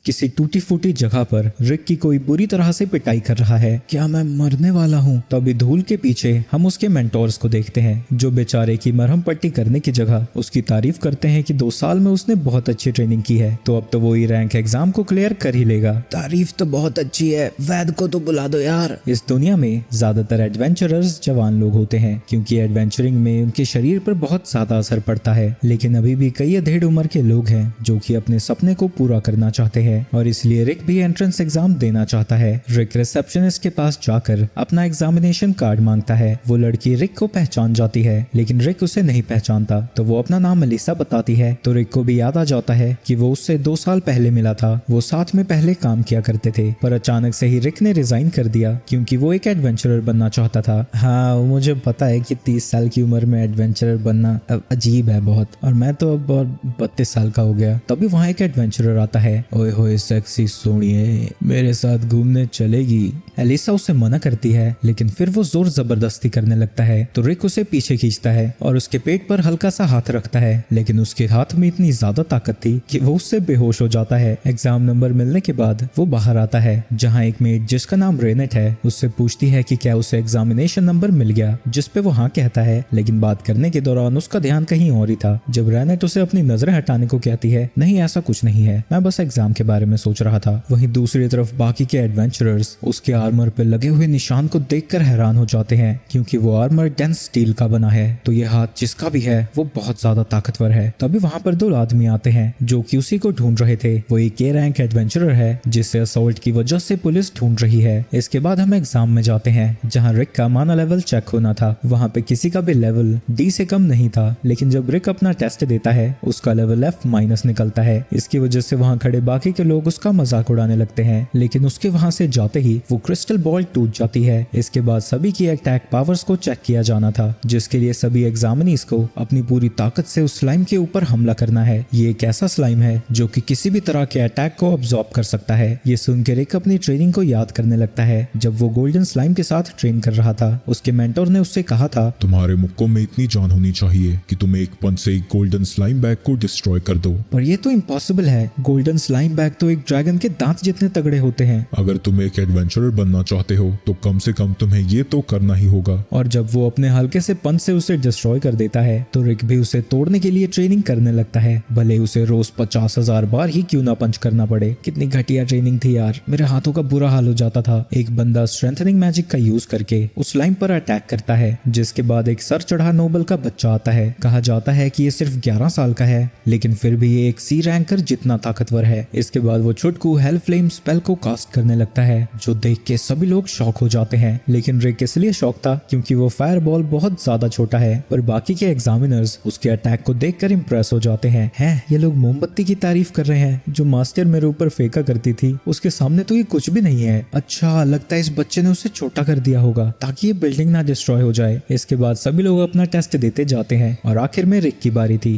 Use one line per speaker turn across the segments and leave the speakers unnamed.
किसी टूटी फूटी जगह पर रिक की कोई बुरी तरह से पिटाई कर रहा है। क्या मैं मरने वाला हूँ? तभी धूल के पीछे हम उसके मेंटोर्स को देखते हैं जो बेचारे की मरहम पट्टी करने की जगह उसकी तारीफ करते हैं कि 2 साल में उसने बहुत अच्छी ट्रेनिंग की है, तो अब तो वो ई रैंक एग्जाम को क्लियर कर ही लेगा।
तारीफ तो बहुत अच्छी है, वैद को तो बुला दो यार।
इस दुनिया में ज्यादातर एडवेंचरर्स जवान लोग होते हैं क्योंकि एडवेंचरिंग में उनके शरीर पर बहुत ज्यादा असर पड़ता है, लेकिन अभी भी कई अधेड़ उम्र के लोग हैं जो कि अपने सपने को पूरा करना चाहते हैं और इसलिए रिक भी एंट्रेंस एग्जाम देना चाहता है। रिक रिसेप्शनिस्ट के पास जाकर अपना एग्जामिनेशन कार्ड मांगता है। वो लड़की रिक को पहचान जाती है लेकिन रिक उसे नहीं पहचानता, तो वो अपना नाम मेलिसा बताती है। तो रिक को भी याद आ जाता है कि वो उससे 2 साल पहले मिला था, वो साथ में पहले काम किया करते थे, पर अचानक से ही रिक ने रिजाइन कर दिया क्योंकि वो एक एडवेंचरर बनना चाहता था। हाँ, मुझे पता है कि 30 साल की उम्र में एडवेंचरर बनना अजीब है बहुत, और मैं तो अब 32 साल का हो गया। तभी वहाँ एक एडवेंचरर आता है। ओए होए सेक्सी सोनिए, मेरे साथ घूमने चलेगी? एलिसा उसे मना करती है लेकिन फिर वो जोर जबरदस्ती करने लगता है, तो रिक उसे पीछे खींचता है और उसके पेट पर हल्का सा हाथ रखता है, लेकिन उसके हाथ में इतनी ज्यादा ताकत थी कि वो उससे बेहोश हो जाता है। एग्जाम नंबर मिलने के बाद वो बाहर आता है जहाँ एक मेट जिसका नाम रेनेट है उससे पूछती है कि क्या उसे एग्जामिनेशन नंबर मिल गया, जिसपे वो हाँ कहता है, लेकिन बात करने के दौरान उसका ध्यान कहीं और ही था। जब रेनेट उसे अपनी नजरें हटाने को कहती है, नहीं ऐसा कुछ नहीं है, मैं बस एग्जाम के बारे में सोच रहा था। वहीं दूसरी तरफ बाकी के एडवेंचरर्स उसके आर्मर पे लगे हुए निशान को देखकर हैरान हो जाते हैं क्योंकि वो आर्मर डेंस स्टील का बना है, तो ये हाथ जिसका भी है वो बहुत ज्यादा ताकतवर है। तभी वहाँ पर 2 आदमी आते हैं जो कि उसी को ढूंढ रहे थे। वो एक ए रैंक एडवेंचरर है जिसे असॉल्ट की वजह से पुलिस ढूंढ रही है। इसके बाद हम एग्जाम में जाते हैं जहाँ रिक का माना लेवल चेक होना था। वहाँ पे किसी का भी लेवल डी से कम नहीं था, लेकिन जब रिक अपना टेस्ट देता है उसका लेवल F- निकलता है। इसकी वजह से वहाँ खड़े बाकी के लोग उसका मजाक उड़ाने लगते हैं, लेकिन उसके वहाँ से जाते ही वो क्रिस्टल बॉल टूट जाती है। इसके बाद सभी की अटैक पावर्स को चेक किया जाना था, जिसके लिए सभी एग्जामिनीज को अपनी पूरी ताकत से उस स्लाइम के ऊपर हमला करना है। ये एक ऐसा स्लाइम है जो कि किसी भी तरह के अटैक को अब्सॉर्ब कर सकता है। ये सुनकर रिक अपनी ट्रेनिंग को याद करने लगता है। जब वो गोल्डन स्लाइम के साथ ट्रेन कर रहा था, उसके मेंटोर ने उससे कहा था,
तुम्हारे मुक्कों में इतनी जान होनी चाहिए कि तुम एक पंच से एक गोल्डन स्लाइम बैग को डिस्ट्रॉय कर दो।
पर ये तो इम्पॉसिबल है, गोल्डन स्लाइम बैग तो एक ड्रैगन के दांत जितने तगड़े होते हैं।
अगर तुम एक एडवेंचरर बनना चाहते हो तो कम से कम तुम्हें ये तो करना ही होगा।
और जब वो अपने हल्के से पंच से उसे डिस्ट्रॉय कर देता है तो रिक भी उसे तोड़ने के लिए ट्रेनिंग करने लगता है, भले उसे रोज 50,000 बार ही क्यों ना पंच करना पड़े। कितनी घटिया ट्रेनिंग थी यार, मेरे हाथों का बुरा हाल हो जाता था। एक बंदा स्ट्रेंथनिंग मैजिक का यूज करके उस स्लाइम पर अटैक करता है, जिसके बाद एक सर चढ़ा नोबल का बच्चा आता है। कहा जाता है कि ये सिर्फ 11 साल का है, लेकिन फिर भी ये एक सी रैंकर जितना ताकतवर है। इसके बाद वो छुटकू हेल फ्लेम स्पेल को कास्ट करने लगता है, जो देख के सभी लोग शॉक हो जाते हैं। लेकिन रिक इसलिए शॉक था क्योंकि वो फायर बॉल बहुत ज्यादा छोटा है, पर बाकी के एग्जामिनर्स उसके अटैक को देखकर इंप्रेस हो जाते हैं। ये लोग मोमबत्ती की तारीफ कर रहे हैं जो मास्टर मेरे ऊपर फेंका करती थी, उसके सामने तो ये कुछ भी नहीं है। अच्छा, लगता है इस बच्चे ने उसे छोटा कर दिया होगा ताकि ये बिल्डिंग ना डिस्ट्रॉय हो जाए। इसके बाद सभी लोग अपना टेस्ट देते जाते हैं और आखिर में रिक की बारी थी।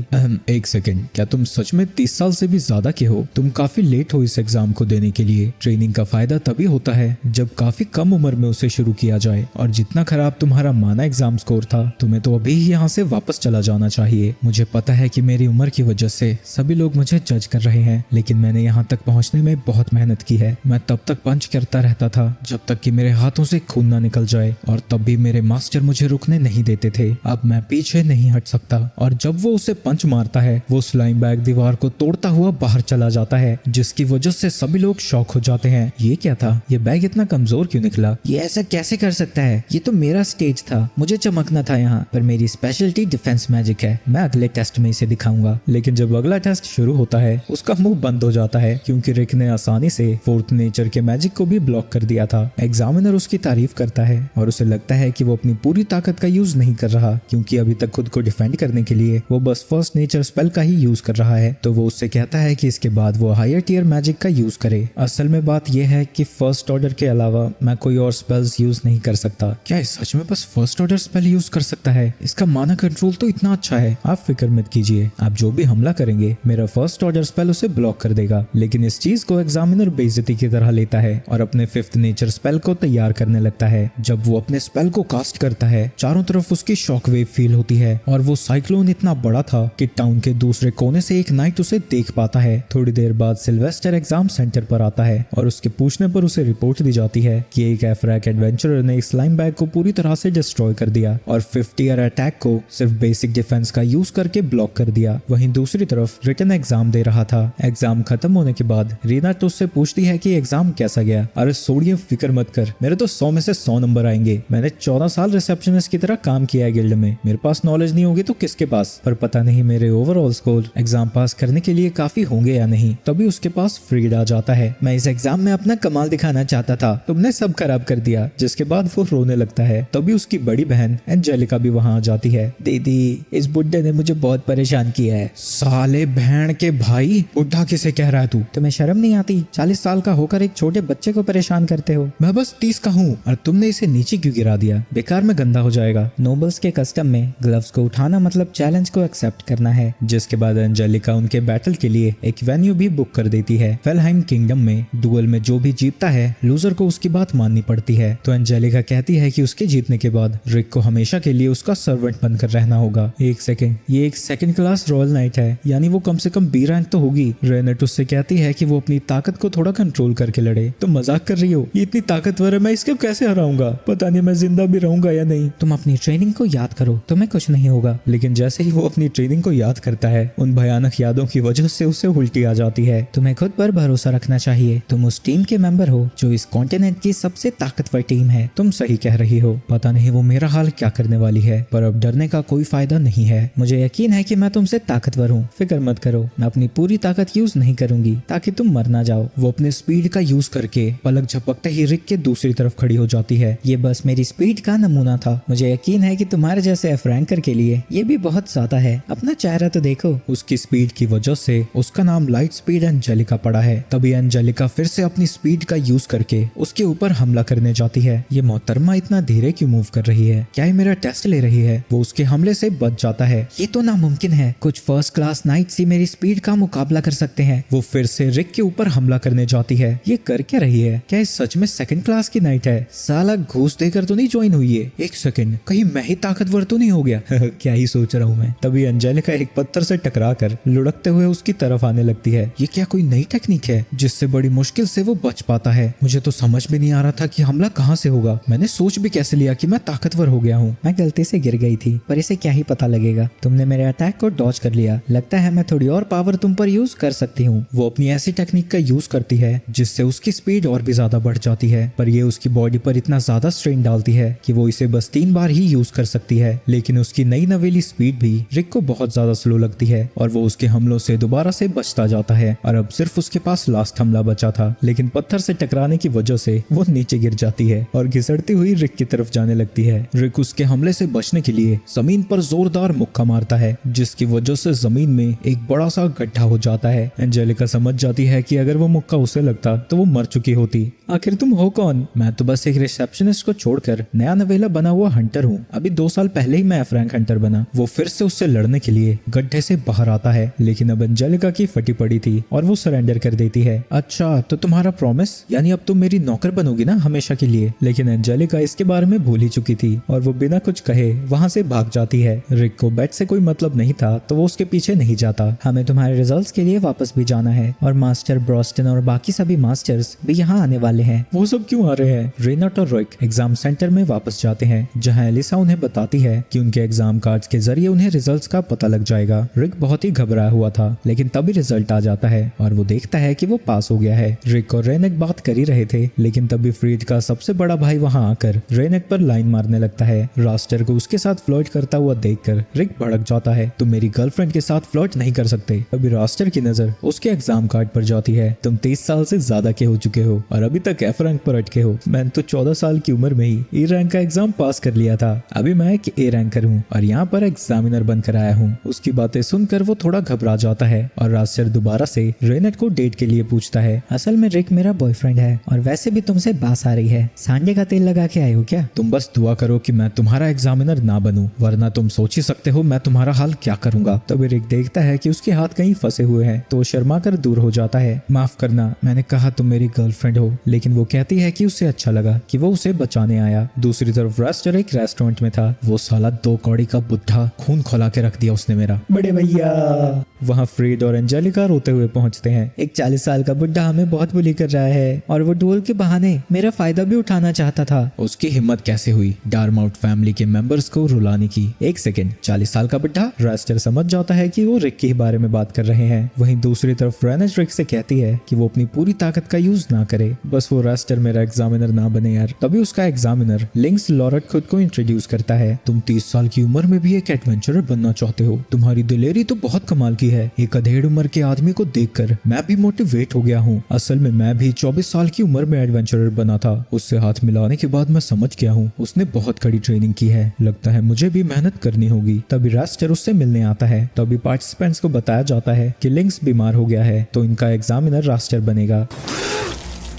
एक सेकंड, क्या तुम सच में 30 साल से भी ज्यादा के हो? तुम काफी लेट हो इस एग्जाम को देने के लिए। ट्रेनिंग का फायदा तभी होता है जब काफी कम उम्र में उसे शुरू किया जाए, और जितना खराब तुम्हारा माना एग्जाम स्कोर था, तुम्हें तो अभी ही यहाँ से वापस चला जाना चाहिए। मुझे पता है कि मेरी उम्र की वजह से सभी लोग मुझे जज कर रहे हैं, लेकिन मैंने यहाँ तक पहुँचने में बहुत मेहनत की है। मैं तब तक पंच करता रहता था जब तक कि मेरे हाथों से खून ना निकल जाए, और तब भी मेरे मास्टर मुझे रुकने नहीं देते थे। अब मैं पीछे नहीं हट सकता। और जब वो उसे पंच मारता है, वो स्लाइम बैग दीवार को तोड़ता हुआ बाहर चला जाता है, जिसकी वजह से सभी लोग शॉक हो जाते हैं। ये क्या था? ये बैग इतना कमजोर क्यों निकला? ये ऐसा कैसे कर सकता है? ये तो मेरा स्टेज था, मुझे चमकना था यहाँ, पर मेरी स्पेशलिटी डिफेंस मैजिक है। मैं अगले टेस्ट में इसे दिखाऊंगा। लेकिन जब अगला टेस्ट शुरू होता है, उसका मुंह बंद हो जाता है क्योंकि रिक ने आसानी से फोर्थ नेचर के मैजिक को भी ब्लॉक कर दिया था। एग्जामिनर उसकी तारीफ करता है और उसे लगता है कि वो अपनी पूरी ताकत का यूज नहीं कर रहा, क्योंकि अभी तक खुद को डिफेंड करने के लिए वो बस फर्स्ट नेचर स्पेल का ही यूज कर रहा है। तो वो उससे कहता है कि इसके बाद वो हायर टियर मैजिक का यूज करे। असल में बात यह है कि फर्स्ट ऑर्डर के अलावा मैं कोई और स्पेल्स यूज नहीं कर सकता। क्या ये सच में बस फर्स्ट ऑर्डर स्पेल यूज कर सकता है? इसका माना कंट्रोल तो इतना अच्छा है। आप फिक्र मत कीजिए, आप जो भी हमला करेंगे मेरा फर्स्ट ऑर्डर स्पेल उसे ब्लॉक कर देगा। लेकिन इस चीज को एग्जामिनर बेइज्जती की तरह लेता है और अपने फिफ्थ नेचर स्पेल को तैयार करने लगता है। जब वो अपने स्पेल को कास्ट करता है चारों तरफ उसकी शॉक वेव फील होती है और वो साइक्लोन इतना बड़ा था कि टाउन के दूसरे कोने से एक नाइट उसे देख पाता है। थोड़ी देर बाद सिल्वेस्टर एग्जाम सेंटर पर आता है और उसके पूछने पर उसे रिपोर्ट दी जाती है कि एक एफ्रैक एडवेंचरर ने स्लाइम बैग को पूरी तरह से डिस्ट्रॉय कर दिया और 50 ईयर अटैक को सिर्फ बेसिक डिफेंस का यूज करके ब्लॉक कर दिया। वहीं दूसरी तरफ रिटन एग्जाम दे रहा था। एग्जाम खत्म होने के बाद रीना तो उससे पूछती है कि एग्जाम कैसा गया। अरे सोडियम फिक्र मत कर, मेरे तो 100 में से 100 नंबर आएंगे। मैंने 14 साल रिसेप्शनिस्ट की तरह काम किया है गिल्ड में, मेरे पास नॉलेज नहीं होगी तो किसके पास। पर पता नहीं मेरे ओवरऑल स्कोर एग्जाम पास करने के लिए काफी होंगे या नहीं। तभी उसके पास फ्रीड आ जाता है। मैं इस एग्जाम में अपना कमाल दिखाना चाहता था, तुमने सब खराब कर दिया। जिसके बाद वो रोने लगता है। तभी उसकी बड़ी बहन एंजेलिका भी वहां आ जाती है।
दीदी, इस बुड्ढे ने मुझे बहुत परेशान किया है।
साले बहन के भाई, बुढ़ा किसे कह रहा है तू?
तुम्हें शर्म नहीं आती? 40 साल का होकर एक छोटे बच्चे को परेशान करते हो।
मैं बस 30 का हूँ और तुमने इसे नीचे क्यों गिरा दिया? बेकार में गंदा हो जाएगा।
नोबल्स के कस्टम में ग्लव्स को उठाना मतलब चैलेंज को एक्सेप्ट करना है।
जिसके बाद एंजेलिका उनके बैटल के लिए एक वेन्यू भी बुक कर देती है। फेलहाइम किंगडम में डुअल में जो भी जीतता है लूजर को उसकी बात माननी पड़ती है। तो एंजेलिका कहती है कि उसके जीतने के बाद रिक को हमेशा के लिए उसका सर्वेंट बनकर रहना होगा। एक सेकंड, ये एक सेकंड क्लास रॉयल नाइट है, यानी वो कम से कम बी रैंक तो होगी। रेनेट उससे कहती है कि वो अपनी ताकत को थोड़ा कंट्रोल करके लड़े। तुम मजाक कर रही हो? ये इतनी ताकतवर है, मैं इसके कैसे हराऊंगा? पता नहीं मैं जिंदा भी रहूंगा या नहीं।
तुम अपनी ट्रेनिंग को याद करो, तुम्हें कुछ नहीं होगा।
लेकिन जैसे ही वो अपनी ट्रेनिंग को याद करता है उन भयानक यादों की वजह से उसे उल्टी आ जाती है।
तुम्हें खुद पर भरोसा रखना चाहिए। तुम उस टीम के मेंबर हो जो इस कॉन्टिनेंट की सबसे ताकतवर टीम है।
तुम सही कह रही हो। पता नहीं वो मेरा हाल क्या करने वाली है, पर अब डरने का कोई फायदा नहीं है।
मुझे यकीन है कि मैं तुमसे ताकतवर हूँ। फिक्र मत करो, मैं अपनी पूरी ताकत यूज नहीं करूंगी ताकि तुम मर ना जाओ।
वो अपने स्पीड का यूज करके पलक झपकते ही रिक के दूसरी तरफ खड़ी हो जाती है।
ये बस मेरी स्पीड का नमूना था। मुझे यकीन है कि तुम्हारे जैसे फ्रैंकर के लिए ये भी बहुत ज्यादा है। अपना चेहरा तो देखो।
उसकी स्पीड की वजह से उसका नाम लाइट स्पीड एंजेलिका पड़ा है। तभी एंजेलिका फिर से अपनी स्पीड का यूज करके उसके ऊपर हमला करने जाती है। ये मोहतरमा इतना धीरे क्यों मूव कर रही है? क्या ये मेरा टेस्ट ले रही है? वो उसके हमले से बच जाता है।
ये तो नामुमकिन है, कुछ फर्स्ट क्लास नाइट्स ही मेरी स्पीड का मुकाबला कर सकते हैं।
वो फिर से रिक के ऊपर हमला करने जाती है। ये कर क्या रही है? क्या ये सच में सेकंड क्लास की नाइट है? साला घूस देकर तो नहीं ज्वाइन हुई है? एक सेकंड, कहीं मैं ही ताकतवर तो नहीं हो गया? क्या ही सोच रहा हूँ मैं। तभी एंजेलिका एक पत्थर से टकरा कर लुढ़कते हुए उसकी तरफ आने लगती है। ये क्या कोई नई टेक्निक है जिससे बड़ी मुश्किल से वो बच पाता है? मुझे तो समझ में नहीं आ रहा था कि हमला कहाँ से होगा। मैंने सोच भी कैसे लिया कि मैं ताकतवर हो गया हूँ?
मैं गलती से गिर गई थी, पर इसे क्या ही पता लगेगा। तुमने मेरे अटैक को डॉज कर लिया। लगता है मैं थोड़ी और पावर तुम पर यूज कर सकती हूँ।
वो अपनी ऐसी टेक्निक का यूज करती है जिससे उसकी स्पीड और भी ज्यादा बढ़ जाती है, पर ये उसकी बॉडी पर इतना ज्यादा स्ट्रेन डालती है कि वो इसे बस 3 बार ही यूज कर सकती है। लेकिन उसकी नई नवेली स्पीड भी रिक को बहुत ज्यादा स्लो लगती है और वो उसके हमलों से दोबारा से बचता जाता है। और अब सिर्फ उसके पास लास्ट हमला बचा था, लेकिन पत्थर से टकराने की वजह से वो नीचे गिर जाती है और घिसड़ती हुई रिक की तरफ जाने लगती है। रिक उसके हमले से बचने के लिए जमीन पर जोरदार मुक्का मारता है, जिसकी वजह से जमीन में एक बड़ा सा गड्ढा हो जाता है। एंजेलिका समझ जाती है कि अगर वो मुक्का उसे लगता तो वो मर चुकी होती। आखिर तुम हो कौन? मैं तो बस एक रिसेप्शनिस्ट को छोड़कर नया नवेला बना हुआ हंटर हूँ। अभी 2 साल पहले ही मैं फ्रैंक हंटर बना। वो फिर से उससे लड़ने के लिए गड्ढे से बाहर आता है, लेकिन अब एंजेलिका की फटी पड़ी थी और वो सरेंडर कर देती है। अच्छा, तो तुम्हारा प्रॉमिस, यानी अब तुम मेरी नौकर बनोगी ना हमेशा के लिए? लेकिन एंजेलिका इसके बारे में भूल ही चुकी थी और वो बिना कुछ कहे वहाँ से भाग जाती है। रिक को बेट से कोई मतलब नहीं था तो वो उसके पीछे नहीं जाता।
हमें तुम्हारे रिजल्ट्स के लिए वापस भी जाना है और मास्टर ब्रॉस्टन और बाकी सभी मास्टर्स भी यहाँ आने वाले हैं।
वो सब क्यों आ रहे हैं? रेनट और रिक एग्जाम सेंटर में वापस जाते हैं, जहाँ एलिसा उन्हें बताती है कि उनके एग्जाम कार्ड्स के जरिए उन्हें रिजल्ट्स का पता लग जाएगा। रिक बहुत ही घबराया हुआ था, लेकिन तभी रिजल्ट आ जाता है और वो देखता है कि वो पास हो गया है। रिक और रेनेट बात कर ही रहे थे, लेकिन तभी फ्रीड का सबसे बड़ा भाई वहाँ आकर रेनेट पर लाइन मारने लगता है। रास्टर को उसके साथ फ्लर्ट करता हुआ देखकर रिक भड़क जाता है। तुम मेरी गर्लफ्रेंड के साथ फ्लर्ट नहीं कर सकते। अभी रास्टर की नजर उसके एग्जाम कार्ड पर जाती है। तुम 30 साल से ज्यादा के हो चुके हो और अभी तक एफ रैंक पर अटके हो। मैंने तो 14 साल की उम्र में ही ए रैंक का एग्जाम पास कर लिया था। अभी मैं एक ए रैंकर हूँ और यहाँ पर एग्जामिनर बनकर आया हूँ। उसकी बातें सुनकर वो थोड़ा घबरा जाता है और रास्टर दोबारा से रेनेट को डेट के लिए पूछता है।
असल में रिक मेरा बॉयफ्रेंड है और वैसे वैसे भी तुमसे बास आ रही है, सांडे का तेल लगा के आए हो क्या?
तुम बस दुआ करो कि मैं तुम्हारा एग्जामिनर ना बनूं, वरना तुम सोच ही सकते हो मैं तुम्हारा हाल क्या करूंगा। तभी रिक देखता है कि उसके हाथ कहीं फंसे हुए हैं तो शर्मा कर दूर हो जाता है। माफ करना, मैंने कहा तुम मेरी गर्लफ्रेंड हो, लेकिन वो कहती है कि उसे अच्छा लगा कि वो उसे बचाने आया। दूसरी तरफ रास्टर एक रेस्टोरेंट में था। वो साला 2 कौड़ी का बुढ़ा खून खौला के रख दिया उसने मेरा।
बड़े भैया।
वहाँ फ्रीड और एंजेलिका रोते हुए पहुंचते हैं।
एक 40 साल का बुढ़ा हमें बहुत बुली कर रहा है और वो ढोल के बहाने मेरा फायदा भी उठाना चाहता था।
उसकी हिम्मत कैसे हुई डार्माउट फैमिली के मेंबर्स को रुलाने की। एक सेकंड, 40 साल का बुढ़ा? रास्टर समझ जाता है कि वो रिक के बारे में बात कर रहे हैं। वहीं दूसरी तरफ रेनेट रिक से कहती है कि वो अपनी पूरी ताकत का यूज ना करे, बस वो रास्टर मेरा एग्जामिनर ना बने यार। तभी उसका एग्जामिनर लिंक्स लॉरेट खुद को इंट्रोड्यूस करता है। तुम 30 साल की उम्र में भी एक एडवेंचरर बनना चाहते हो, तुम्हारी दिलेरी तो बहुत कमाल की है। एक अधेड़ उम्र के आदमी को देखकर मैं भी मोटिवेट हो गया हूँ। असल में मैं भी 24 साल की उम्र में एडवेंचरर बना था। उससे हाथ मिलाने के बाद मैं समझ गया हूँ उसने बहुत कड़ी ट्रेनिंग की है, लगता है मुझे भी मेहनत करनी होगी। तभी रास्टर उससे मिलने आता है। तभी पार्टिसिपेंट्स को बताया जाता है कि लिंक्स बीमार हो गया है तो इनका एग्जामिनर रास्टर बनेगा।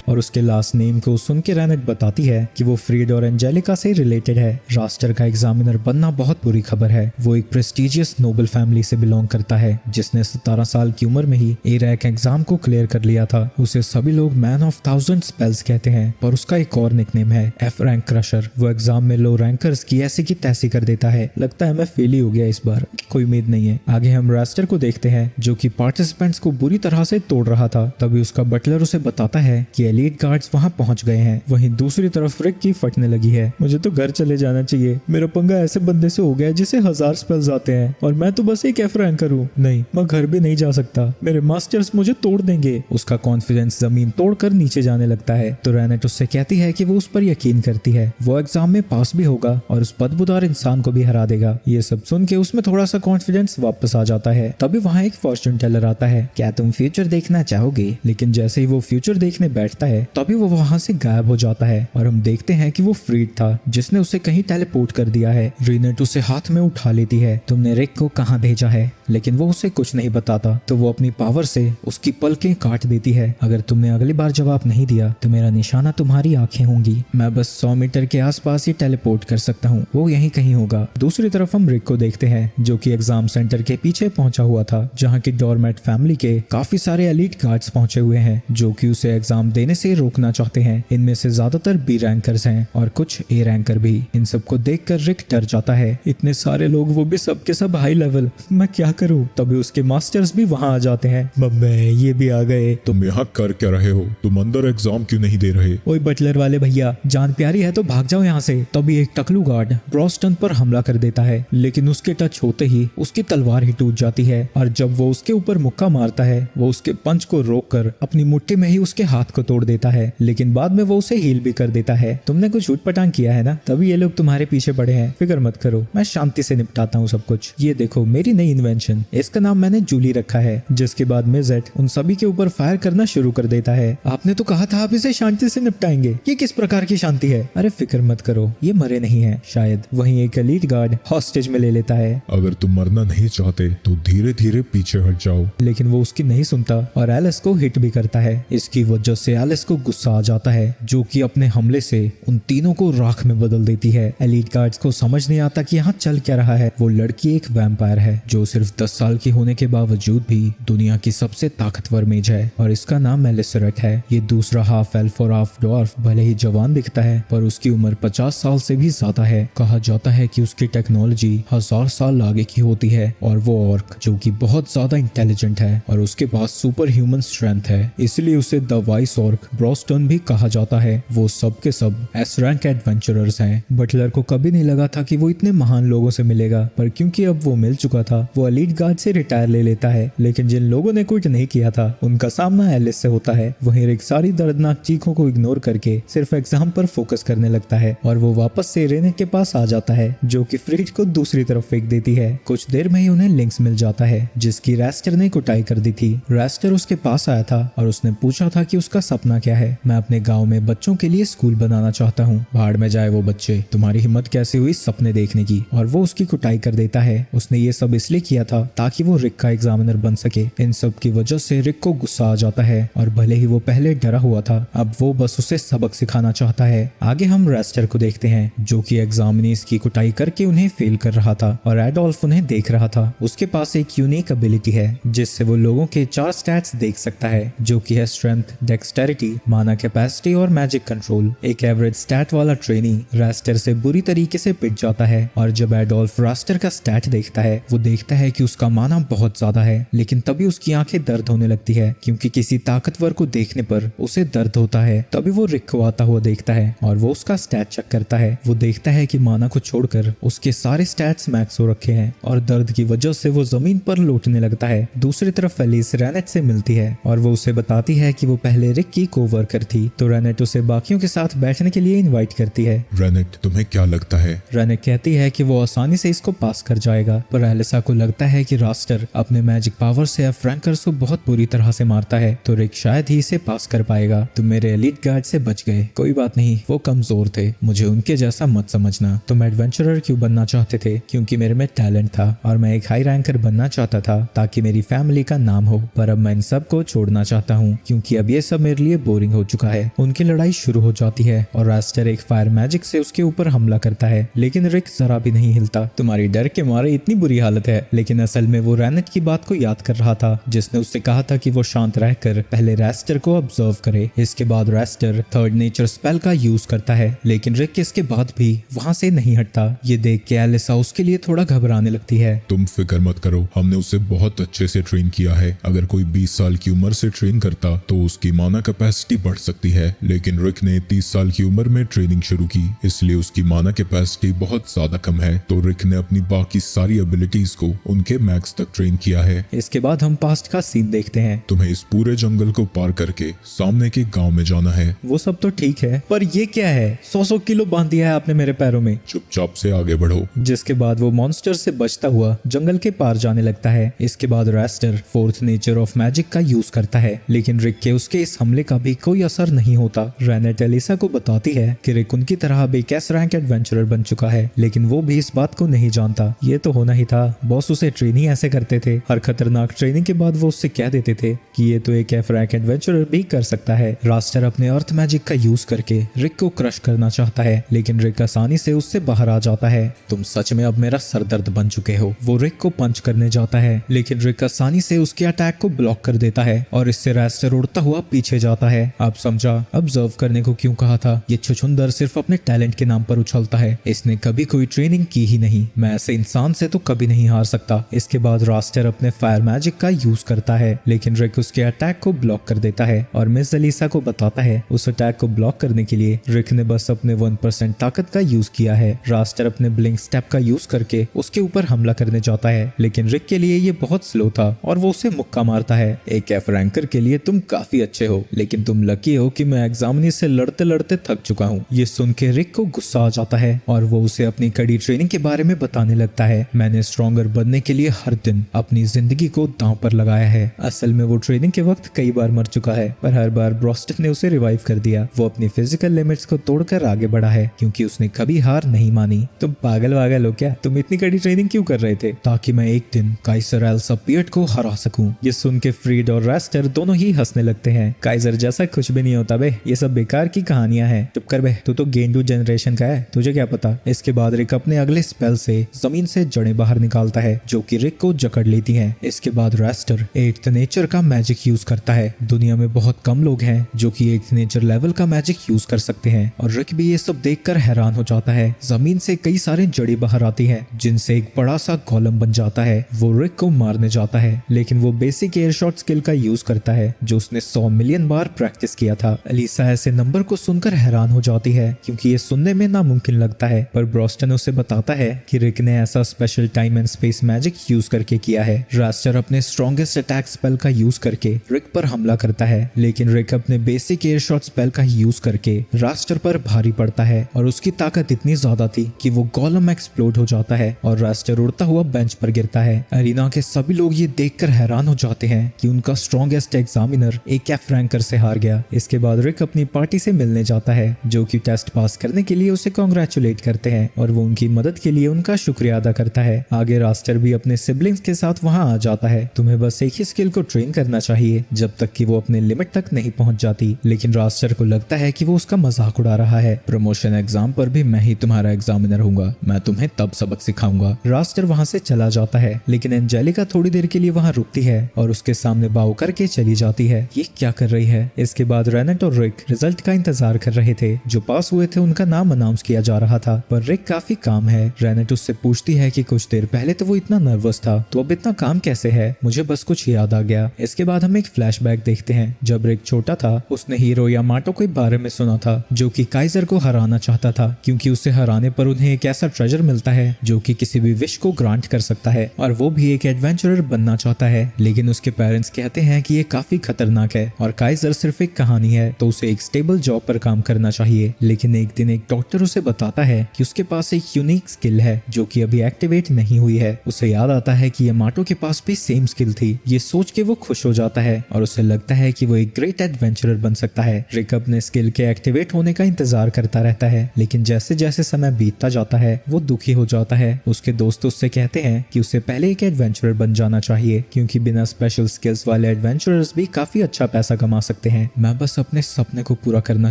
और उसके लास्ट नेम को सुन के रेनेट बताती है कि वो फ्रीड और एंजेलिका से रिलेटेड है। रास्टर का एग्जामिनर बनना बहुत बुरी खबर है। वो एक प्रेस्टिजियस नोबल फैमिली से बिलोंग करता है जिसने 17 साल की उम्र में ही ए रैंक एग्जाम को क्लियर कर लिया था। उसे सभी लोग मैन ऑफ 1000 स्पेल्स कहते हैं, पर उसका एक और निकनेम है एफ रैंक क्रशर। वो एग्जाम में लो रैंकर्स की ऐसी की तैसी कर देता है। लगता है मैं फेल ही हो गया इस बार, कोई उम्मीद नहीं है। आगे हम रास्टर को देखते हैं जो कि पार्टिसिपेंट्स को बुरी तरह से तोड़ रहा था। तभी उसका बटलर उसे बताता है कि एलीट गार्ड्स वहां पहुंच गए हैं। वहीं दूसरी तरफ रिक की फटने लगी है। मुझे तो घर चले जाना चाहिए, मेरा पंगा ऐसे बंदे से हो गया जिसे 1000 स्पेल्स आते हैं और मैं तो बस एक एफ रैंकर हूँ। नहीं, मैं घर भी नहीं जा सकता, मेरे मास्टर्स मुझे तोड़ देंगे। उसका कॉन्फिडेंस जमीन तोड़कर नीचे जाने लगता है। तो रेनेट उससे कहती है कि वो उस पर यकीन करती है, वो एग्जाम में पास भी होगा और उस बदबूदार इंसान को भी हरा देगा। ये सब सुन के उसमें थोड़ा सा कॉन्फिडेंस वापस आ जाता है। तभी वहाँ एक फॉर्च्यून टेलर आता है।
क्या तुम फ्यूचर देखना चाहोगे?
लेकिन जैसे ही वो फ्यूचर देखने बैठता है तभी वो वहाँ से गायब हो जाता है और हम देखते हैं कि वो फ्रीड था जिसने उसे कहीं टेलीपोर्ट कर दिया है। रेनेट उसे हाथ में उठा लेती है।
तुमने रिक को कहाँ भेजा है?
लेकिन वो उसे कुछ नहीं बताता तो वो अपनी पावर से उसकी पलकें काट देती है। अगर तुमने अगली बार जवाब नहीं दिया तो मेरा निशाना तुम्हारी आंखें होंगी। मैं बस 100 मीटर के आसपास ही टेलीपोर्ट कर सकता हूँ, वो यहीं कहीं होगा। दूसरी तरफ हम रिक को देखते हैं जो कि एग्जाम सेंटर के पीछे पहुंचा हुआ था जहाँ की डोरमेट फैमिली के काफी सारे एलीट गार्ड्स पहुंचे हुए हैं जो कि उसे एग्जाम देने से रोकना चाहते हैं। इनमें से ज्यादातर बी रैंकर्स हैं और कुछ ए रैंकर भी। इन सबको देखकर रिक डर जाता है। इतने सारे लोग, वो भी सब के सब हाई लेवल, मैं क्या करूं? तभी उसके मास्टर्स भी वहां आ जाते हैं। मम्मी ये भी आ गए।
तुम यहाँ कर क्या रहे हो? तुम अंदर एग्जाम क्यों नहीं दे रहे?
ओए बटलर वाले भैया, जान प्यारी है तो भाग जाओ यहाँ से। तभी एक टकलू गार्ड ब्रॉस्टन पर हमला कर देता है, लेकिन उसके टच होते ही उसकी तलवार ही टूट जाती है और जब वो उसके ऊपर मुक्का मारता है वो उसके पंच को रोककर अपनी मुट्ठी में ही उसके हाथ को तोड़ देता है। लेकिन बाद में वो उसे हील भी कर देता है। तुमने कुछ उटपटांग किया है ना, तभी ये लोग तुम्हारे पीछे पड़े हैं। फिक्र मत करो, मैं शांति से निपटाता हूँ सब कुछ। ये देखो मेरी नई इन्वेंशन, इसका नाम मैंने जूली रखा है। जिसके बाद मिजेट उन सभी के ऊपर फायर करना शुरू कर देता है। आपने तो कहा था आप इसे शांति से निपटाएंगे, ये किस प्रकार की शांति है? अरे फिक्र मत करो, ये मरे नहीं है शायद। वहीं एक एलीट गार्ड हॉस्टेज में ले लेता है।
अगर तुम मरना नहीं चाहते तो धीरे धीरे पीछे हट जाओ।
लेकिन वो उसकी नहीं सुनता और एलिस को हिट भी करता है। इसकी वजह से एलिस को गुस्सा आ जाता है जो कि अपने हमले से उन तीनों को राख में बदल देती है। एलीट गार्ड्स को समझ नहीं आता कि यहाँ चल क्या रहा है। वो लड़की एक वैम्पायर है जो सिर्फ 10 साल की होने के बावजूद भी दुनिया की सबसे ताकतवर मेज है और इसका नाम मेलिसरेट है। ये दूसरा हाफ एल्फ और हाफ डॉर्फ भले ही जवान दिखता है पर उसकी उम्र 50 साल से भी ज्यादा है। कहा जाता है कि उसकी टेक्नोलॉजी 1000 साल आगे की होती है और वो ऑर्क जो कि बहुत ज्यादा इंटेलिजेंट है और उसके पास सुपर ह्यूमन स्ट्रेंथ है, इसलिए उसे द वाइस ऑर्क ब्रॉस्टन भी कहा जाता है। वो सब के सब एस रैंक एडवेंचरर्स हैं। बटलर को कभी नहीं लगा था कि वो इतने महान लोगों से मिलेगा, पर क्योंकि अब वो मिल चुका था वो एलीट गार्ड से रिटायर ले लेता है। लेकिन जिन लोगों ने कुछ नहीं किया था उनका सामना एलिस से होता है। वहीं रिक सारी दर्दनाक चीखों को इग्नोर करके सिर्फ एग्जाम पर फोकस करने लगता है और वो वापस से रेनेट के पास आ जाता है जो कि फ्रीड को दूसरी तरफ फेंक देती है। कुछ देर में ही उन्हें लिंक्स मिल जाता है जिसकी रास्टर ने कुटाई कर दी थी। रास्टर उसके पास आया था और उसने पूछा था कि उसका सपना क्या है। मैं अपने गाँव में बच्चों के लिए स्कूल बनाना चाहता हूँ। भाड़ में जाए वो बच्चे, तुम्हारी हिम्मत कैसे हुई सपने देखने की? और वो उसकी कुटाई कर देता है। उसने ये सब इसलिए किया था ताकि वो रिक का एग्जामिनर बन सके। इन सब की वजह से रिक को गुस्सा आ जाता है और भले ही वो पहले डरा हुआ था, अब वो बस उसे सबक सिखाना चाहता है। आगे हम रेस्टर को देखते हैं जो कि एग्जामिनीज की कुटाई करके उन्हें फेल कर रहा था और एडोल्फ उन्हें देख रहा था। उसके पास एक यूनिक एबिलिटी है जिससे वो लोगों के 4 स्टैट्स देख सकता है, जो कि है स्ट्रेंथ, डेक्सटेरिटी, माना कैपेसिटी और मैजिक कंट्रोल। एक एवरेज स्टैट वाला ट्रेनी रास्टर से बुरी तरीके से पिट जाता है और जब एडोल्फ रास्टर का स्टैट देखता है वो देखता है कि उसका माना बहुत ज्यादा है, लेकिन तभी उसकी आंखें दर्द होने लगती है क्योंकि किसी ताकतवर को देखने पर उसे दर्द होता है। तभी वो रिक को आता हुआ देखता है और वो उसका स्टैट चेक करता है। वो देखता है कि माना को छोड़कर उसके सारे स्टैट्स मैक्स हो रखे हैं और दर्द की वजह से वो जमीन पर लौटने लगता है। दूसरी तरफ एलिस रेनेट से मिलती है और वो उसे बताती है कि वो पहले रिक की कोवर्कर थी, तो रेनेट उसे बाकियों के साथ बैठने के लिए इनवाइट करती है।
रेनेट, तुम्हें क्या लगता है?
रेनेट कहती है कि वो आसानी से इसको पास कर जाएगा, पर एलिसा को लगता है कि रास्टर अपने मैजिक पावर से फ्रैंकर्स को बहुत बुरी तरह से मारता है, तो रिक शायद ही इसे पास कर पाएगा। तुम मेरे एलीट गार्ड से बच गए, कोई बात नहीं, वो कमजोर थे, मुझे उनके जैसा मत समझना। तुम एडवेंचरर क्यों बनना चाहते थे? क्योंकि मेरे में टैलेंट था और मैं एक हाई रैंकर बनना चाहता था ताकि मेरी फैमिली का नाम हो, पर अब मैं इन सब को छोड़ना चाहता हूँ क्योंकि अब ये सब मेरे लिए बोरिंग हो चुका है। उनकी लड़ाई शुरू हो जाती है और रास्टर एक फायर मैजिक से उसके ऊपर हमला करता है, लेकिन रिक जरा भी नहीं हिलता। तुम्हारी डर के मारे इतनी बुरी हालत है, लेकिन असल में वो रेनेट की बात को याद कर रहा था जिसने उससे कहा था कि वो शांत रहकर पहले रास्टर को ऑब्जर्व करे। इसके बाद रास्टर थर्ड नेचर स्पेल का यूज करता है, लेकिन रिक इसके बाद भी वहाँ से नहीं हटता। ये देख के एलिसा उसके लिए थोड़ा घबराने लगती है।
तुम फिक्र मत करो, हमने उसे बहुत अच्छे से ट्रेन किया है। अगर कोई 20 साल की उम्र से ट्रेन करता तो उसकी माना कैपेसिटी बढ़ सकती है, लेकिन रिक ने 30 साल की उम्र में ट्रेनिंग शुरू की, इसलिए उसकी माना कैपेसिटी बहुत ज्यादा कम है। तो रिक ने अपनी बाकी सारी एबिलिटीज को उनके मैक्स तक ट्रेन किया है।
इसके बाद हम पास्ट का सीन देखते हैं।
तुम्हें इस पूरे जंगल को पार करके सामने के गांव में जाना है।
वो सब तो ठीक है, पर ये क्या है? 100 किलो बांध दिया है आपने मेरे पैरों में।
चुपचाप से आगे बढ़ो।
जिसके बाद वो मॉन्स्टर से बचता हुआ जंगल के पार जाने लगता है। इसके बाद raster fourth nature of magic का यूज करता है, लेकिन रिक के उसके इस हमले का भी कोई असर नहीं होता। रेनेट एलिसा को बताती है कि रिक उनकी तरह भी एस रैंक एडवेंचरर बन चुका है, लेकिन वो भी इस बात को नहीं जानता। ये तो होना ही था, बॉस उसे ट्रेनिंग ऐसे करते थे। हर खतरनाक ट्रेनिंग के बाद वो उससे कह देते थे कि ये तो एक एफ रैंक एडवेंचरर भी कर सकता है। रास्टर अपने अर्थ मैजिक का यूज करके रिक को क्रश करना चाहता है, लेकिन रिक आसानी से उससे बाहर आ जाता है। तुम सच में अब मेरा सरदर्द बन चुके हो। वो रिक को पंच करने जाता है, लेकिन रिक आसानी से उसके अटैक को ब्लॉक कर देता है और इससे रास्टर उड़ता हुआ पीछे जाता है। अब समझा ऑब्जर्व करने को क्यों कहा था। ये छुछुंदर सिर्फ अपने टैलेंट के नाम पर उछलता है, इसने कभी कोई ट्रेनिंग की ही नहीं। मैं ऐसे इंसान से तो कभी नहीं हार सकता। इसके बाद रास्टर अपने फायर मैजिक का यूज करता है, लेकिन रिक उसके अटैक को ब्लॉक कर देता है और मिस एलिसा को बताता है उस अटैक को ब्लॉक करने के लिए रिक ने बस अपने 1% ताकत का यूज किया है। रास्टर अपने ब्लिंक स्टेप का यूज करके उसके ऊपर हमला करने जाता है, लेकिन रिक के लिए ये बहुत स्लो था और वो उसे मुक्का मारता है। एक एफ रैंकर के लिए तुम काफी अच्छे हो, लेकिन तुम लकी हो कि मैं एग्जामिनी से लड़ते लड़ते थक चुका हूँ। ये सुन के रिक को गुस्सा आ जाता है और वो उसे अपनी कड़ी ट्रेनिंग के बारे में बताने लगता है। मैंने स्ट्रॉन्गर बनने के लिए हर दिन अपनी जिंदगी को दांव पर लगाया है। असल में वो ट्रेनिंग के वक्त कई बार मर चुका है, पर हर बार ब्रोस्टन ने उसे रिवाइव कर दिया। वो अपनी फिजिकल लिमिट्स को तोड़कर आगे बढ़ा है क्योंकि उसने कभी हार नहीं मानी। तुम पागल वागल हो क्या? तुम इतनी कड़ी ट्रेनिंग क्यों कर रहे थे? ताकि मैं एक दिन काइजर एल्सापियट को हरा सकूं। ये सुन के फ्रीड और रास्टर दोनों ही हंसने लगते हैं। काइजर जैसा कुछ भी नहीं होता बे, ये सब बेकार की कहानियां हैं। चुप कर बे, तू तो गेंडू जनरेशन का है, तुझे क्या पता। इसके बाद रिक अपने अगले स्पेल से जमीन से जड़ें बाहर निकालता है जो कि रिक को जकड़ लेती हैं। इसके बाद रास्टर 8th नेचर का मैजिक यूज करता है। दुनिया में बहुत कम लोग हैं जो कि 8th नेचर लेवल का मैजिक यूज कर सकते हैं और रिक भी ये सब देखकर हैरान हो जाता है। जमीन से कई सारे जड़ी बाहर आती है जिनसे एक बड़ा सा कॉलम बन जाता है। वो रिक को मारने जाता है, लेकिन वो बेसिक एयर शॉट स्किल का यूज करता है जो उसने 100 मिलियन बार प्रैक्टिस किया था। एलिसा ऐसे नंबर को सुनकर हैरान हो जाती है क्योंकि ये सुनने में नामुमकिन लगता है, पर ब्रोस्टन उसे बताता है कि रिक ने ऐसा special time and space magic use करके किया है। रास्टर अपने स्ट्रॉन्गेस्ट अटैक स्पेल का यूज करके रिक पर हमला करता है, लेकिन रिक अपने बेसिक एयर शॉट स्पेल का यूज करके रास्टर पर भारी पड़ता है और उसकी ताकत इतनी ज्यादा थी कि वो गोलम एक्सप्लोड हो जाता है और रास्टर उड़ता हुआ बेंच पर गिरता है। अरीना के सभी लोग ये देखकर हैरान हो जाते हैं कि उनका स्ट्रॉन्गेस्ट एग्जामिनर एक एफ रैंकर से हार गया। इसके बाद रिक अपनी पार्टी से मिलने जाता है जो कि टेस्ट पास करने के लिए उसे कांग्रेचुलेट करते हैं और वो उनकी मदद के लिए उनका शुक्रिया अदा करता है। आगे रास्टर भी अपने सिबलिंग्स के साथ वहाँ आ जाता है। तुम्हें बस एक ही स्किल को ट्रेन करना चाहिए जब तक कि वो अपने लिमिट तक नहीं पहुंच जाती। लेकिन रास्टर को लगता है कि वो उसका मजाक उड़ा रहा है। प्रमोशन एग्जाम पर भी मैं ही तुम्हारा एग्जामिनर हूँगा, मैं तुम्हें तब सबक सिखाऊंगा। रास्टर वहाँ से चला जाता है, लेकिन एंजेलिका थोड़ी देर के लिए वहाँ रुकती है और उसके सामने बाव करके चली जाती है। ये क्या कर रही है? इसके बाद रेनेट और रिक रिजल्ट का इंतजार कर रहे थे। जो पास हुए थे उनका नाम अनाउंस किया जा रहा था, पर रिक काफी काम है। रेनेट उससे पूछती है कि कुछ देर पहले तो वो इतना नर्वस था, तो अब इतना काम कैसे है? मुझे बस कुछ याद आ गया। इसके बाद हम एक फ्लैशबैक देखते हैं। जब रिक छोटा था उसने हीरो यामाटो के बारे में सुना था जो कि काइजर को हराना चाहता था, क्योंकि उसे हराने पर उन्हें एक ऐसा ट्रेजर मिलता है जो कि किसी भी विश को ग्रांट कर सकता है, और वो भी एक एडवेंचरर बनना चाहता है। लेकिन उसके पेरेंट्स कहते हैं कि ये काफी खतरनाक है और काइजर सिर्फ एक कहानी है, तो उसे एक स्टेबल जॉब पर काम करना चाहिए। लेकिन एक दिन एक डॉक्टर उसे बताता है कि उसके पास एक यूनिक स्किल है जो कि अभी एक्टिवेट नहीं हुई है। उसे याद आता है कि यामाटो के पास भी सेम स्किल थी। ये सोच के वो खुश हो जाता है और उसे लगता है कि वो एक ग्रेट एडवेंचरर बन सकता है। रिक अपने स्किल के एक्टिवेट होने का इंतजार करता रहता है, लेकिन जैसे जैसे समय बीतता जाता है वो दुखी हो जाता है। उसके दोस्त उससे कहते हैं कि उसे पहले एक एडवेंचरर बन जाना चाहिए, क्योंकि बिना स्पेशल स्किल्स वाले एडवेंचरर्स भी काफी अच्छा पैसा कमा सकते हैं। मैं बस अपने सपने को पूरा करना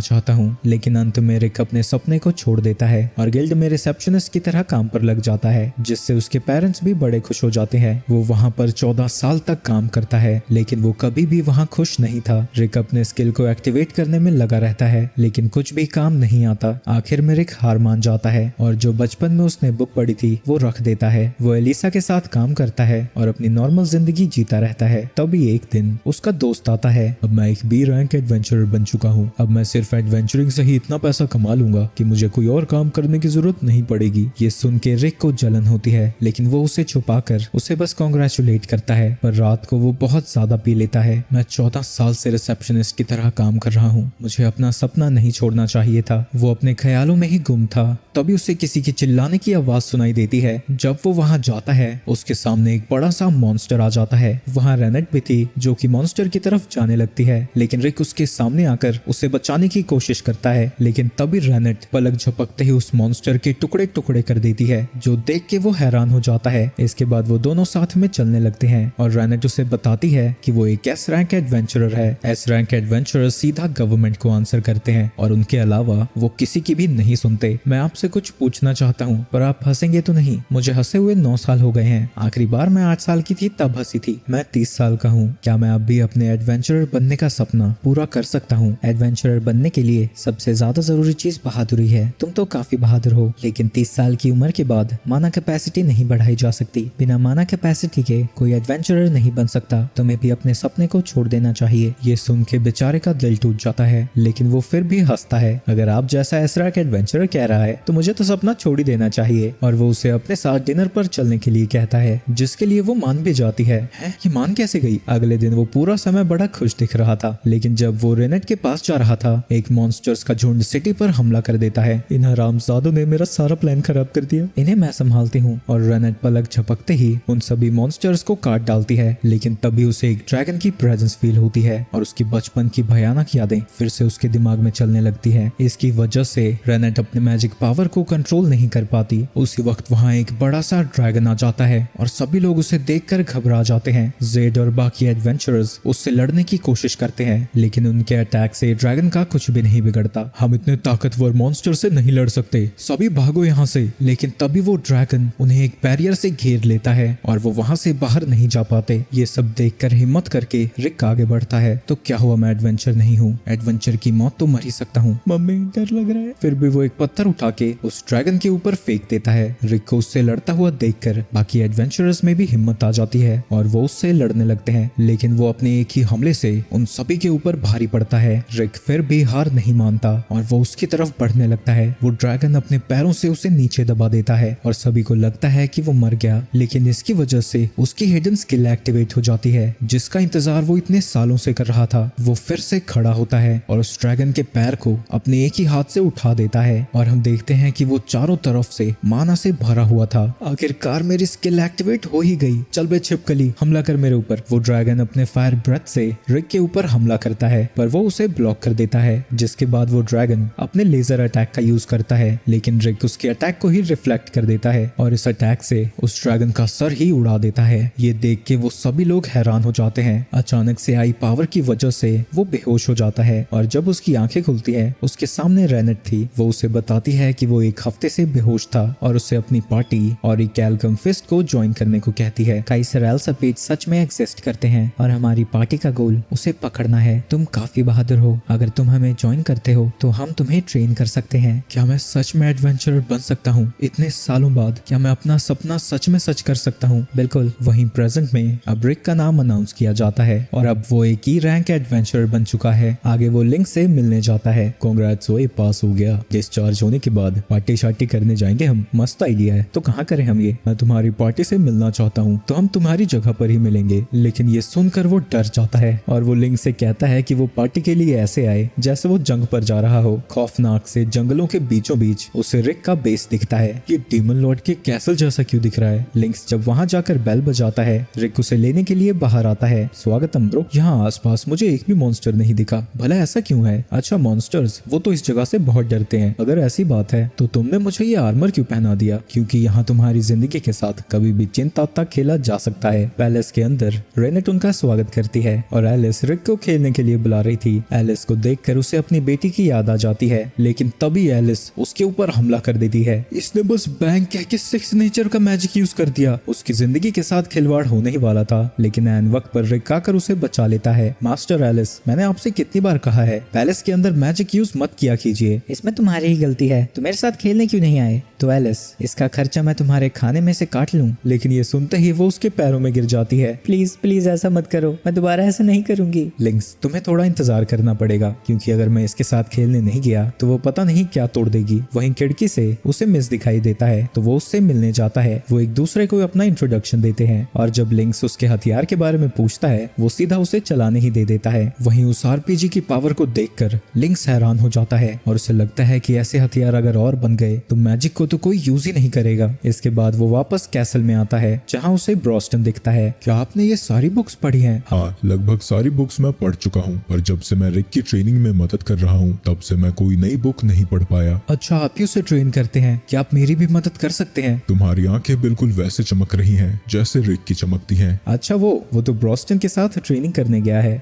चाहता हूँ। लेकिन अंत में रिक अपने सपने को छोड़ देता है और गिल्ड में रिसेप्शनिस्ट की तरह काम पर लग जाता है, जिससे उसके पेरेंट्स भी बड़े खुश हो जाते हैं। वो वहाँ पर 14 साल तक काम करता है, लेकिन वो कभी भी वहाँ खुश नहीं था। रिक अपने स्किल को एक्टिवेट करने में लगा रहता है, लेकिन कुछ भी काम नहीं आता। आखिर में रिक हार मान जाता है और जो बचपन में उसने बुक पढ़ी थी वो रख देता है। वो एलिसा के साथ काम करता है और अपनी नॉर्मल जिंदगी जीता रहता है। तभी एक दिन उसका दोस्त आता है। अब मैं एक बी रैंक एडवेंचरर बन चुका हूँ, अब मैं सिर्फ एडवेंचरिंग से ही इतना पैसा कमा लूंगा कि मुझे कोई और काम करने की जरूरत नहीं पड़ेगी। ये सुन के रिक को जलन होती है, लेकिन वो उसे छुपाकर उसे बस कांग्रेचुलेट करता है। पर रात को वो बहुत ज्यादा पी लेता है। मैं 14 साल से रिसेप्शनिस्ट की तरह काम कर रहा हूँ, मुझे अपना सपना नहीं छोड़ना चाहिए था। वो अपने ख्यालों में ही गुम था। तभी उसे किसी के चिल्लाने की आवाज सुनाई देती है। जब वो वहाँ जाता है उसके सामने एक बड़ा सा मॉन्स्टर आ जाता है। वहाँ रेनेट भी थी जो कि मॉन्स्टर की तरफ जाने लगती है, लेकिन रिक उसके सामने आकर उसे बचाने की कोशिश करता है। लेकिन तभी रेनेट पलक झपकते ही उस मॉन्स्टर के टुकड़े टुकड़े कर देती है, जो देख के वो हैरान हो जाता है। इसके बाद वो दोनों साथ में चलने लगते हैं और रेनेट उसे बताती है कि वो एक एस रैंक एडवेंचरर है। एस रैंक एडवेंचरर सीधा गवर्नमेंट को आंसर करते हैं और उनके अलावा वो किसी की भी नहीं सुनते। मैं आपसे कुछ पूछना चाहता हूँ, पर आप हंसेंगे तो नहीं? मुझे हंसे हुए 9 साल हो गए हैं। आखिरी बार मैं 8 साल की थी तब हंसी थी। मैं 30 साल का हूँ। क्या मैं अब भी अपने एडवेंचरर बनने का सपना पूरा कर सकता हूँ? एडवेंचरर बनने के लिए सबसे ज्यादा जरूरी चीज बहादुरी है। तुम तो काफी बहादुर हो, लेकिन 30 साल की उम्र के बाद माना कैपेसिटी नहीं बढ़ाई जा सकती। बिना माना कैपेसिटी के कोई एडवेंचरर नहीं बन सकता। तुम्हें भी अपने सपने को छोड़ देना चाहिए। ये सुन के बेचारे का दिल टूट जाता है, लेकिन वो फिर भी हंसता है। अगर आप जैसा एसरा के एडवेंचरर कह रहा है तो मुझे तो सपना छोड़ ही देना चाहिए। और वो उसे अपने साथ डिनर पर चलने के लिए कहता है, जिसके लिए वो मान भी जाती है। ये मान कैसे गई? अगले दिन वो पूरा समय बड़ा खुश दिख रहा था, लेकिन जब वो रेनेट के पास जा रहा था एक मॉन्स्टर्स का झुंड सिटी पर हमला कर देता है। इन हरामजादों ने मेरा सारा प्लान खराब कर दिया, इन्हें मैं संभालती हूँ। और रेनेट पलक झपकते ही उन सभी मॉन्स्टर्स को काट डालती है। लेकिन तभी उसे एक ड्रैगन की प्रेजेंस फील होती है और उसकी बचपन की भयानक यादें फिर से उसके दिमाग में चलने लगती है। इसकी वजह से रेनेट अपने मैजिक पावर को कंट्रोल नहीं कर पाती। उसी वक्त वहाँ एक बड़ा सा ड्रैगन आ जाता है और सभी लोग उसे देखकर घबरा जाते हैं। जेड और बाकी एडवेंचरर्स उससे लड़ने की कोशिश करते हैं, लेकिन उनके अटैक से ड्रैगन का कुछ भी नहीं बिगड़ता। हम इतने ताकतवर मॉन्स्टर से नहीं लड़ सकते, सभी भागो यहाँ से। लेकिन तभी वो ड्रैगन उन्हें एक बैरियर से घेर लेता है और वो वहाँ से बाहर नहीं जा पाते। ये सब देखकर हिम्मत करके रिक आगे बढ़ता है। तो क्या हुआ, मैं एडवेंचर नहीं हूँ? एडवेंचर की मौत तो मर ही सकता हूँ। मम्मी डर लग रहा है। फिर भी वो एक पत्थर उठा के उस ड्रैगन के ऊपर फेंक देता है। रिक को उससे लड़ता हुआ देखकर बाकी एडवेंचरर्स में भी हिम्मत आ जाती है और वो उससे लड़ने लगते हैं, लेकिन वो अपने एक ही हमले से उन सभी के ऊपर भारी पड़ता है। रिक फिर भी हार नहीं मानता और वो उसकी तरफ बढ़ने लगता है। वो ड्रैगन अपने पैरों से उसे नीचे दबा देता है और सभी को लगता है कि वो मर गया, लेकिन इसकी वजह से उसकी हिडन स्किल एक्टिवेट हो जाती है, जिसका इंतजार वो इतने सालों से कर रहा था। वो फिर से खड़ा होता है और उस ड्रैगन के पैर को अपने एक ही हाथ से उठा देता है और हम देखते हैं कि वो चारों तरफ से माना से भरा हुआ था। आखिरकार मेरी स्किल एक्टिवेट हो ही गई। चल बे छिपकली, हमला कर मेरे ऊपर। वो ड्रैगन अपने फायर ब्रेथ से रिक के ऊपर हमला करता है, पर वो उसे ब्लॉक कर देता है, जिसके बाद वो ड्रैगन अपने लेजर अटैक का यूज करता है, लेकिन रिक उसके अटैक को ही रिफ्लेक्ट कर देता है और इस अटैक से उस ड्रैगन ड्रैगन का सर ही उड़ा देता है। ये देख के वो सभी लोग हैरान हो जाते हैं। अचानक से आई पावर की वजह से वो बेहोश हो जाता है और जब उसकी आंखें खुलती है उसके सामने रेनेट थी। वो उसे बताती है कि वो एक हफ्ते से बेहोश था और उसे अपनी पार्टी और कैल्कम फिस्ट को ज्वाइन करने को कहती है।
काइसर एल्सापेट सच में एग्जिस्ट करते हैं और हमारी पार्टी का गोल उसे पकड़ना है। तुम काफी बहादुर हो, अगर तुम हमें ज्वाइन करते हो तो हम तुम्हें ट्रेन कर सकते हैं।
क्या मैं सच में एडवेंचरर बन सकता हूँ इतने सालों बाद? क्या मैं अपना सपना सच में सच कर सकता हूँ?
बिल्कुल।
वहीं प्रेजेंट में अब रिक का नाम अनाउंस किया जाता है और अब वो एक ही रैंक एडवेंचरर बन चुका है। आगे वो लिंक से मिलने जाता है। कांग्रेट्स, वो पास हो गया। डिस्चार्ज होने के बाद पार्टी शार्टी करने जाएंगे हम। मस्त आइडिया है। तो कहाँ करें हम ये? मैं तुम्हारी पार्टी से मिलना चाहता हूँ तो हम तुम्हारी जगह पर ही मिलेंगे। लेकिन ये सुनकर वो डर जाता है और वो लिंक से कहता है कि वो पार्टी के लिए ऐसे आए जैसे वो जंग पर जा रहा हो। खौफनाक से जंगलों के बीचों बीच उसे रिक का बेस दिखता है। ये डीमन लॉर्ड के कैसल जैसा क्यों दिख रहा है? लिंक्स जब वहाँ जाकर बेल बजाता है, रिक उसे लेने के लिए बाहर आता है। स्वागतम ब्रो। यहाँ आसपास मुझे एक भी मॉन्स्टर नहीं दिखा, भला ऐसा क्यों है? अच्छा, मॉन्स्टर्स वो तो इस जगह से बहुत डरते हैं। अगर ऐसी बात है तो तुमने मुझे ये आर्मर क्यों पहना दिया? क्योंकि यहाँ तुम्हारी जिंदगी के साथ कभी भी चिंता तक खेला जा सकता है। पैलेस के अंदर रेनेट उनका स्वागत करती है और एलिस रिक को खेलने के लिए बुला रही थी। एलिस को देखकर उसे अपनी बेटी की याद आ जाती है, लेकिन तभी एलिस उसके ऊपर हमला कर देती है। इसने बस बैंक कह के सिक्स नेचर का मैजिक यूज कर दिया। उसकी जिंदगी के साथ खिलवाड़ होने ही वाला था, लेकिन ऐन वक्त पर रिक आकर उसे बचा लेता है। मास्टर एलिस, मैंने आपसे कितनी बार कहा है पैलेस के अंदर मैजिक यूज मत किया कीजिए।
इसमें तुम्हारी ही गलती है, तुम मेरे साथ खेलने क्यों नहीं आए? तो एलिस, इसका खर्चा मैं तुम्हारे खाने में से काट लूं।
लेकिन ये सुनते ही वो उसके पैरों में गिर जाती है।
प्लीज प्लीज ऐसा मत करो, मैं दोबारा ऐसा नहीं करूंगी।
लिंक्स, तुम्हें थोड़ा इंतजार करना पड़ेगा, क्योंकि अगर मैं इसके साथ खेलने नहीं गया तो वो पता नहीं क्या तोड़ देगी। वहीं खिड़की से उसे मिस दिखाई देता है तो वो उससे मिलने जाता है। वो एक दूसरे को अपना इंट्रोडक्शन देते हैं और जब लिंक्स उसके हथियार के बारे में पूछता है वो सीधा उसे चलाने ही दे देता है। वहीं उस आरपीजी की पावर को देखकर लिंक्स हैरान हो जाता है और उसे लगता है कि ऐसे हथियार अगर और बन गए तो मैजिक को तो कोई यूज ही नहीं करेगा। इसके बाद वो वापस कैसल में आता है जहाँ उसे ब्रॉस्टन दिखता है। क्या आपने ये सारी बुक्स पढ़ी हैं?
हाँ, लगभग सारी बुक्स मैं पढ़ चुका हूँ, पर जब से मैं रिक की ट्रेनिंग में मदद कर रहा हूँ तब से मैं कोई नई बुक नहीं पढ़ पाया।
अच्छा, आप ही उसे ट्रेन करते हैं? क्या आप मेरी भी मदद कर सकते हैं?
तुम्हारी आंखें बिल्कुल वैसे चमक रही हैं जैसे रिक की चमकती हैं।
अच्छा, वो तो ब्रॉस्टन के साथ ट्रेनिंग करने गया है।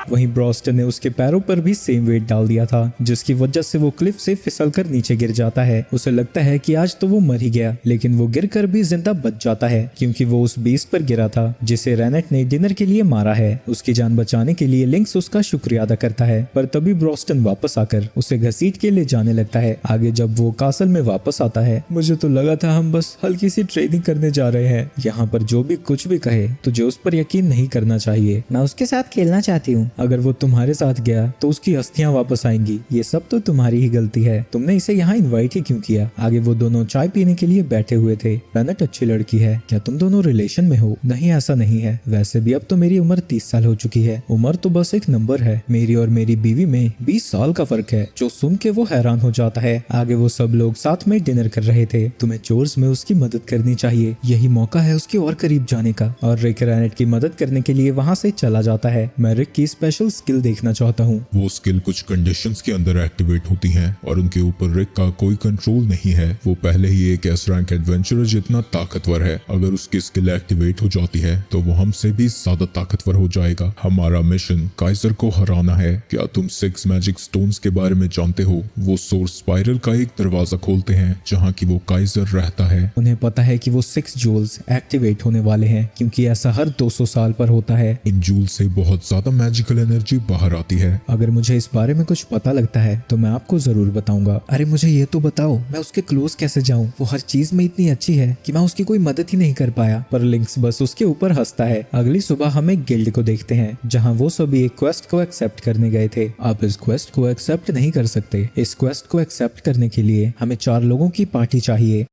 वहीं ब्रॉस्टन ने उसके पैरों पर भी सेम वेट डाल दिया था, जिसकी वजह से वो क्लिफ से फिसलकर नीचे गिर जाता है। उसे लगता है कि आज तो वो मर ही गया, लेकिन वो गिरकर भी जिंदा बच जाता है क्योंकि वो उस बीस्ट पर गिरा था जिसे रेनेट ने डिनर के लिए मारा है। उसकी जान बचाने के लिए लिंक्स उसका शुक्रिया अदा करता है, पर तभी ब्रॉस्टन वापस आकर उसे घसीट के ले जाने लगता है। आगे जब वो कासल में वापस आता है, मुझे तो लगा था हम बस हल्की सी ट्रेनिंग करने जा रहे हैं। यहाँ पर जो भी कुछ भी कहे तुझे उस पर यकीन नहीं करना चाहिए।
मैं उसके साथ खेलना चाहती हूँ।
अगर वो तुम्हारे साथ गया तो उसकी अस्थियां वापस आएंगी। ये सब तो तुम्हारी ही गलती है, तुमने इसे यहाँ इनवाइट ही क्यों किया? आगे वो दोनों चाय पीने के लिए बैठे हुए थे। रेनेट अच्छी लड़की है, क्या तुम दोनों रिलेशन में हो? नहीं, ऐसा नहीं है। वैसे भी अब तो मेरी उम्र 30 साल हो चुकी है। उम्र तो बस एक नंबर है। मेरी और मेरी बीवी में 20 साल का फर्क है। जो सुन के वो हैरान हो जाता है। आगे वो सब लोग साथ में डिनर कर रहे थे। तुम्हें चोर्स में उसकी मदद करनी चाहिए, यही मौका है उसके और करीब जाने का। और रिक रेनेट की मदद करने के लिए वहाँ से चला जाता है। मैं रिक की स्पेशल स्किल देखना चाहता हूँ।
वो स्किल कुछ कंडीशंस के अंदर एक्टिवेट होती हैं और उनके ऊपर रिक का कोई कंट्रोल नहीं है। वो पहले ही एक एस रैंक एडवेंचरर जितना ताकतवर है। अगर उसकी स्किल एक्टिवेट हो जाती है तो वो हमसे भी ज्यादा ताकतवर हो जाएगा। हमारा मिशन काइजर को हराना है। क्या तुम 6 मैजिक स्टोन्स के बारे में जानते हो? वो सोर्स स्पाइरल का एक दरवाजा खोलते हैं जहाँ की वो काइजर रहता है।
उन्हें पता है कि वो 6 जूल्स एक्टिवेट होने वाले हैं, क्योंकि ऐसा हर 200 साल पर होता है।
इन जूल से बहुत ज्यादा मैजिकल एनर्जी बाहर आती है।
अगर मुझे इस बारे में कुछ पता लगता है तो मैं आपको जरूर बताऊंगा। अरे मुझे ये तो बताओ, मैं उसके क्लोज कैसे जाऊं? वो हर चीज में इतनी अच्छी है कि मैं उसकी कोई मदद ही नहीं कर पाया। पर लिंक्स बस उसके ऊपर हंसता है। अगली सुबह हम एक गिल्ड को देखते हैं जहां वो सभी एक क्वेस्ट को एक्सेप्ट करने गए थे। आप इस क्वेस्ट को एक्सेप्ट नहीं कर सकते। इस क्वेस्ट को एक्सेप्ट करने के लिए हमें 4 लोगों की पार्टी चाहिए।